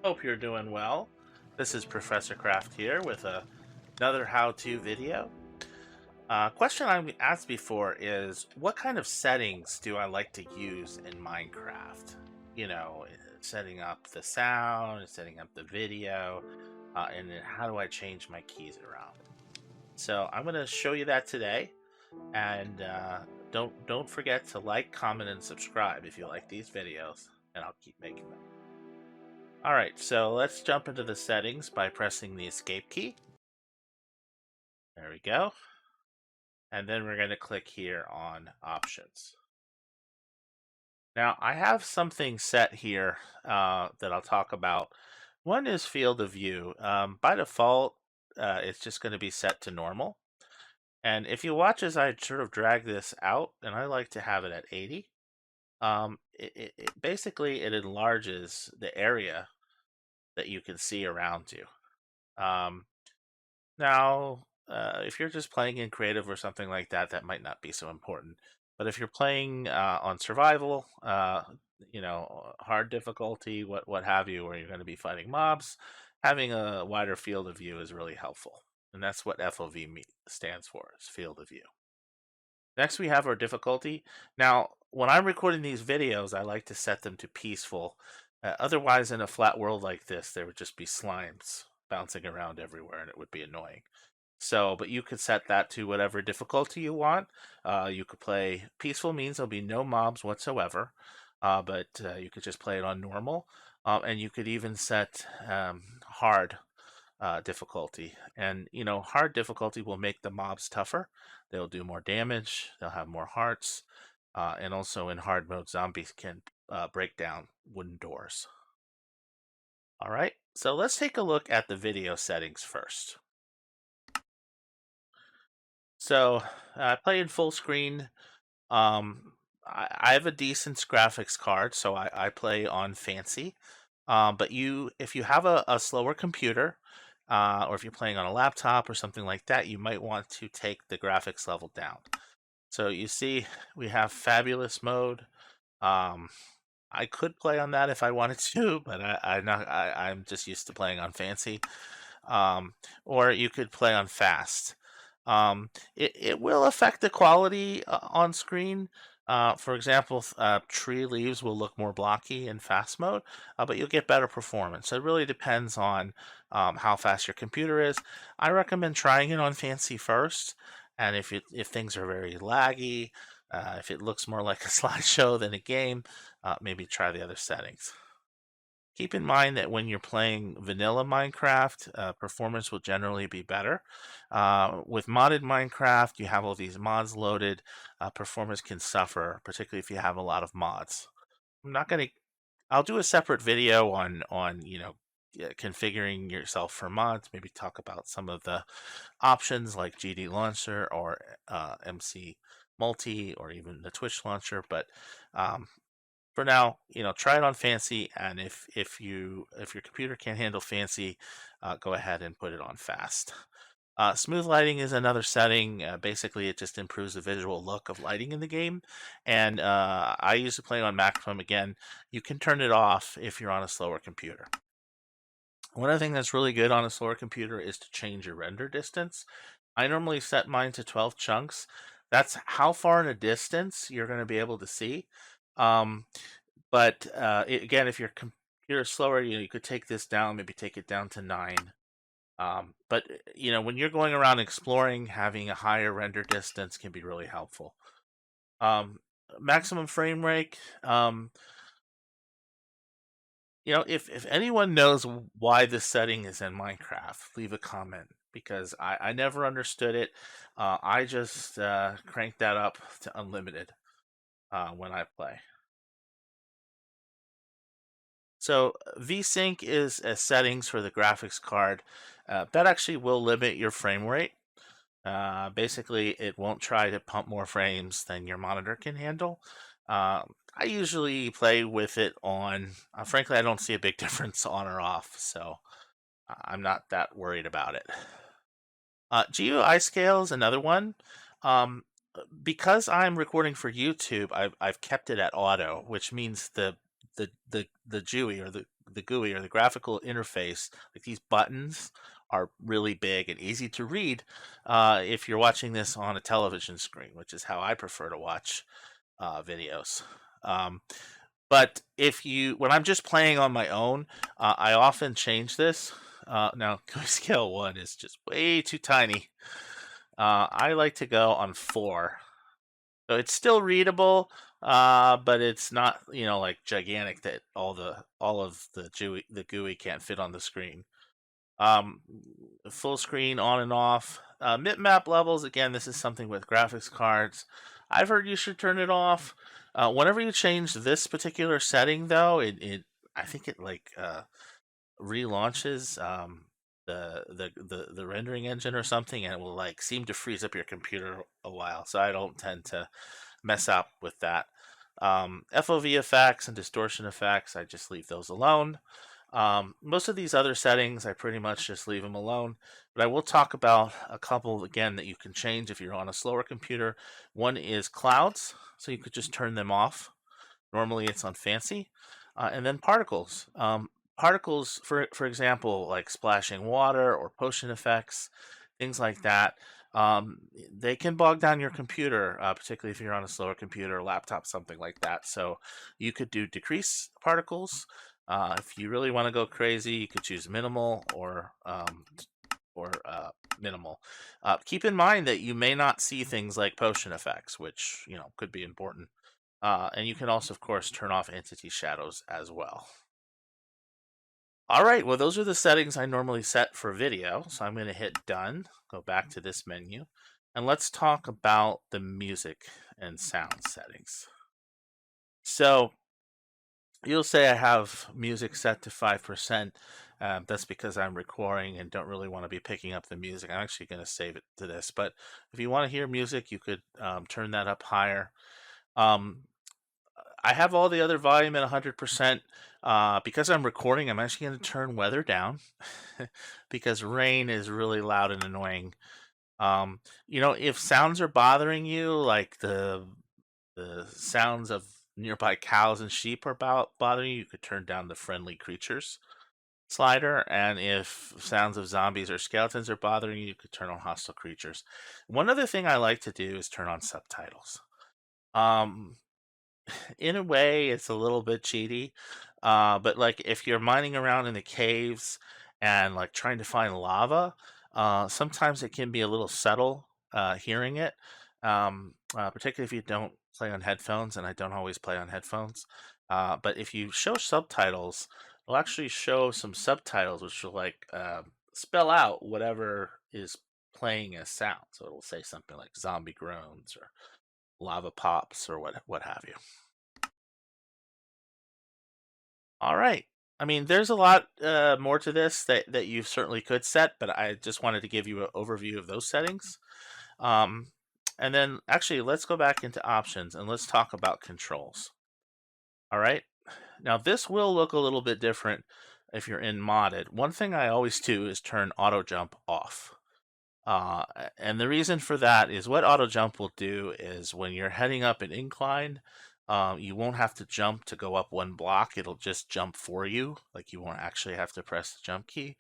Hope you're doing well. This is ProfessorCraft here with another how-to video. Question I'm asked before is, what kind of settings do I like to use in Minecraft? Setting up the sound, setting up the video, and then how do I change my keys around? So I'm going to show you that today, and don't forget to like, comment, and subscribe if you like these videos, and I'll keep making them. Alright, so let's jump into the settings by pressing the escape key. There we go. And then we're going to click here on options. Now, I have something set here that I'll talk about. One is field of view. By default, it's just going to be set to normal. And if you watch as I sort of drag this out, and I like to have it at 80, basically it enlarges the area that you can see around you. Now, if you're just playing in creative or something like that, that might not be so important. But if you're playing on survival, hard difficulty, what have you, where you're going to be fighting mobs, having a wider field of view is really helpful. And that's what FOV stands for, is field of view. Next, we have our difficulty. Now, when I'm recording these videos, I like to set them to peaceful. Otherwise, in a flat world like this, there would just be slimes bouncing around everywhere, and it would be annoying. So, but you could set that to whatever difficulty you want. You could play peaceful, means there'll be no mobs whatsoever, but you could just play it on normal. And you could even set hard difficulty. And, hard difficulty will make the mobs tougher. They'll do more damage, they'll have more hearts. And also in hard mode, zombies can break down wooden doors. All right, so let's take a look at the video settings first. So I play in full screen. I have a decent graphics card, so I play on fancy. But if you have a slower computer, or if you're playing on a laptop or something like that, you might want to take the graphics level down. So you see, we have fabulous mode. I could play on that if I wanted to, but I'm just used to playing on fancy. Or you could play on fast. It will affect the quality on screen. For example, tree leaves will look more blocky in fast mode, but you'll get better performance. So it really depends on how fast your computer is. I recommend trying it on fancy first, and if things are very laggy, if it looks more like a slideshow than a game, maybe try the other settings. Keep in mind that when you're playing vanilla Minecraft, performance will generally be better. With modded Minecraft, you have all these mods loaded. Performance can suffer, particularly if you have a lot of mods. I'll do a separate video on configuring yourself for mods. Maybe talk about some of the options like GD Launcher or MC Multi or even the Twitch Launcher. But for now, try it on fancy, and if your computer can't handle fancy, go ahead and put it on fast. Smooth lighting is another setting. Basically, it just improves the visual look of lighting in the game, and I use it playing on maximum. Again, you can turn it off if you're on a slower computer. One other thing that's really good on a slower computer is to change your render distance. I normally set mine to 12 chunks. That's how far in a distance you're going to be able to see. But again, if your computer is slower, you could take this down, maybe take it down to 9. But when you're going around exploring, having a higher render distance can be really helpful. Maximum frame rate. If anyone knows why this setting is in Minecraft, leave a comment, because I never understood it. I just crank that up to unlimited when I play. So VSync is a settings for the graphics card. That actually will limit your frame rate. Basically, it won't try to pump more frames than your monitor can handle. I usually play with it on. Frankly, I don't see a big difference on or off, so I'm not that worried about it. GUI scale is another one. Because I'm recording for YouTube, I've kept it at auto, which means the GUI or the the GUI or the graphical interface, like these buttons, are really big and easy to read if you're watching this on a television screen, which is how I prefer to watch videos. Um, but when I'm just playing on my own, I often change this. Now, scale 1 is just way too tiny. I like to go on 4. So it's still readable, but it's not, like gigantic that all of the GUI can't fit on the screen. Um, Full screen on and off. Map levels, again, this is something with graphics cards. I've heard you should turn it off. Whenever you change this particular setting, though, I think it like relaunches the rendering engine or something, and it will like seem to freeze up your computer a while. So I don't tend to mess up with that. FOV effects and distortion effects, I just leave those alone. Most of these other settings, I pretty much just leave them alone. But I will talk about a couple again that you can change if you're on a slower computer. One is clouds, so you could just turn them off. Normally it's on fancy. And then particles. Particles, for example, like splashing water or potion effects, things like that. They can bog down your computer, particularly if you're on a slower computer, laptop, something like that. So you could do decrease particles. If you really want to go crazy, you could choose minimal or minimal. Keep in mind that you may not see things like potion effects, which could be important. And you can also, of course, turn off entity shadows as well. All right, well, those are the settings I normally set for video. So I'm going to hit done, go back to this menu, and let's talk about the music and sound settings. So you'll say I have music set to 5%. That's because I'm recording and don't really want to be picking up the music. I'm actually going to save it to this. But if you want to hear music, you could turn that up higher. I have all the other volume at 100%. Because I'm recording, I'm actually going to turn weather down because rain is really loud and annoying. If sounds are bothering you, like the sounds of nearby cows and sheep are bothering you, you could turn down the friendly creatures slider. And if sounds of zombies or skeletons are bothering you, you could turn on hostile creatures. One other thing I like to do is turn on subtitles. Um, in a way, it's a little bit cheaty. But like if you're mining around in the caves and like trying to find lava, sometimes it can be a little subtle hearing it, particularly if you don't play on headphones, and I don't always play on headphones. But if you show subtitles, it'll actually show some subtitles which will like spell out whatever is playing as sound. So it'll say something like zombie groans or lava pops or what have you. All right. I mean, there's a lot more to this that you certainly could set, but I just wanted to give you an overview of those settings. Um, and then actually, let's go back into options and let's talk about controls. All right. Now, this will look a little bit different if you're in modded. One thing I always do is turn auto jump off. And the reason for that is what auto jump will do is when you're heading up an incline, you won't have to jump to go up one block. It'll just jump for you. Like you won't actually have to press the jump key.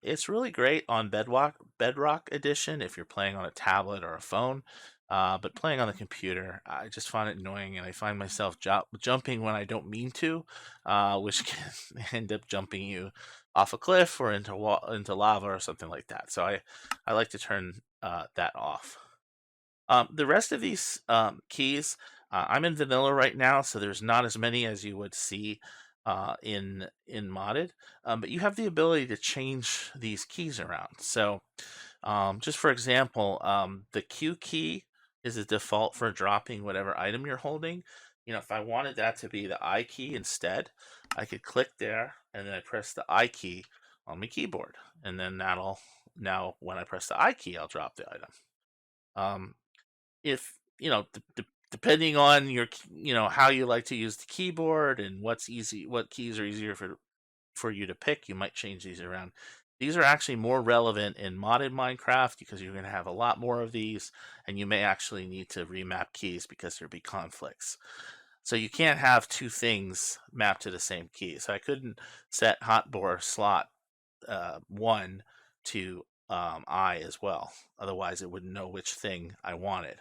It's really great on Bedrock Edition if you're playing on a tablet or a phone. But playing on the computer, I just find it annoying, and I find myself jumping when I don't mean to, which can end up jumping you off a cliff or into lava or something like that. So I like to turn that off. The rest of these keys, I'm in vanilla right now, so there's not as many as you would see in modded, but you have the ability to change these keys around. So, just for example, the Q key is the default for dropping whatever item you're holding. If I wanted that to be the I key instead, I could click there and then I press the I key on my keyboard, and then now when I press the I key, I'll drop the item. If depending on your how you like to use the keyboard and what keys are easier for you to pick, you might change these around. These are actually more relevant in modded Minecraft because you're going to have a lot more of these, and you may actually need to remap keys because there'll be conflicts. So you can't have two things mapped to the same key. So I couldn't set hotbar slot 1 to I as well. Otherwise, it wouldn't know which thing I wanted.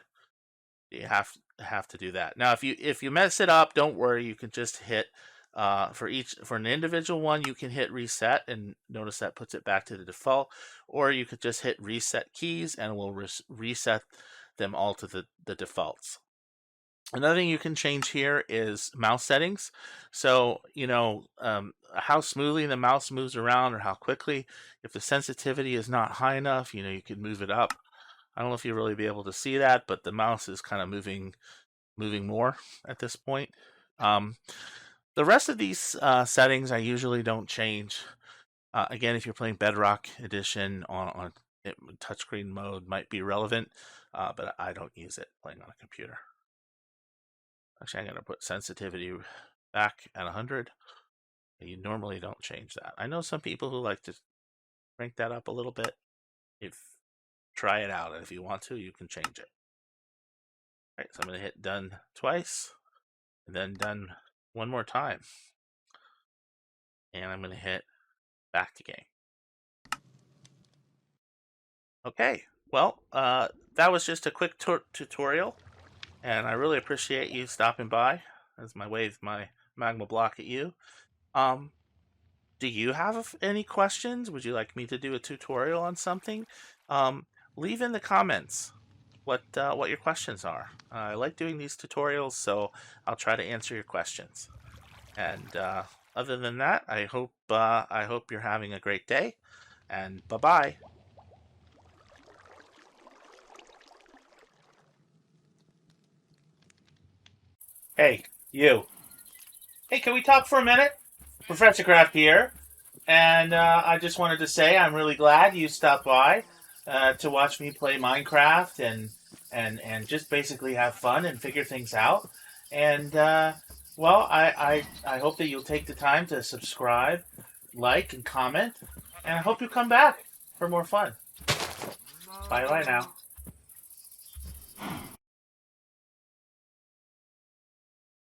You have to do that. Now, if you mess it up, don't worry. You can just hit for an individual one, you can hit reset, and notice that puts it back to the default. Or you could just hit reset keys, and it will reset them all to the defaults. Another thing you can change here is mouse settings. So, how smoothly the mouse moves around or how quickly. If the sensitivity is not high enough, you can move it up. I don't know if you'll really be able to see that, but the mouse is kind of moving more at this point. The rest of these settings I usually don't change. Again, if you're playing Bedrock Edition on touchscreen mode, might be relevant, but I don't use it playing on a computer. Actually, I'm going to put sensitivity back at 100. You normally don't change that. I know some people who like to crank that up a little bit. Try it out, and if you want to, you can change it. All right, so I'm going to hit done twice, and then done one more time. And I'm going to hit back to game. Okay, well, that was just a quick tutorial, and I really appreciate you stopping by as I wave my magma block at you. Do you have any questions? Would you like me to do a tutorial on something? Leave in the comments what your questions are. I like doing these tutorials, so I'll try to answer your questions. And other than that, I hope you're having a great day, and bye-bye. Hey, you. Hey, can we talk for a minute? ProfessorCraft here, and I just wanted to say I'm really glad you stopped by to watch me play Minecraft and just basically have fun and figure things out. And well, I hope that you'll take the time to subscribe, like, and comment, and I hope you come back for more fun. Bye now.